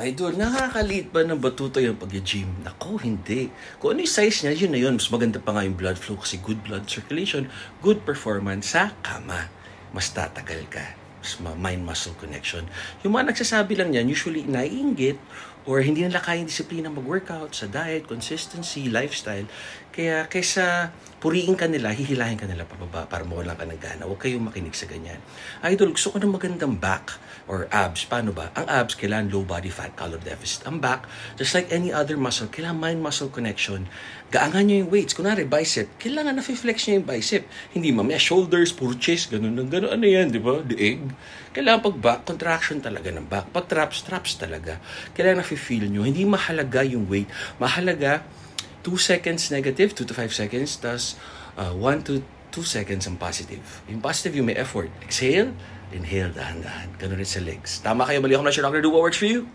Idol, nakakaliit ba ng batuta yung pag-gym? Nako, hindi. Kung ano yung size niya, yun na yun. Mas maganda pa nga yung blood flow kasi good blood circulation, good performance sa kama. Mas tatagal ka. Mas mind-muscle connection. Yung mga nagsasabi lang yan, usually naiinggit or hindi nila kayang disiplina mag-workout sa diet, consistency, lifestyle. Kaya kaysa puriin ka nila, hihilahin ka nila pababa para mawalan ka ng gana. Huwag kayong makinig sa ganyan. Idol, gusto ko ng magandang back or abs. Paano ba? Ang abs, kailangan low body fat, calorie deficit. Ang back, just like any other muscle, kailangan mind-muscle connection. Gaangan nyo yung weights. Kunwari, bicep, kailangan na-flex nyo yung bicep. Hindi mamaya shoulders, puro chest, ganun. Ano yan, di ba? Leeg. Kailangan pag back, contraction talaga ng back. Pag traps talaga. Kailangan na-feel nyo. Hindi mahalaga yung weight. Mahalaga 2 seconds negative, 2 to 5 seconds, tas 1 to 2 seconds ang positive. Yung positive, yung may effort. Exhale, inhale, dahan-dahan. Ganun rin sa legs. Tama kayo, mali ako na siya. Dr. Do what works for you.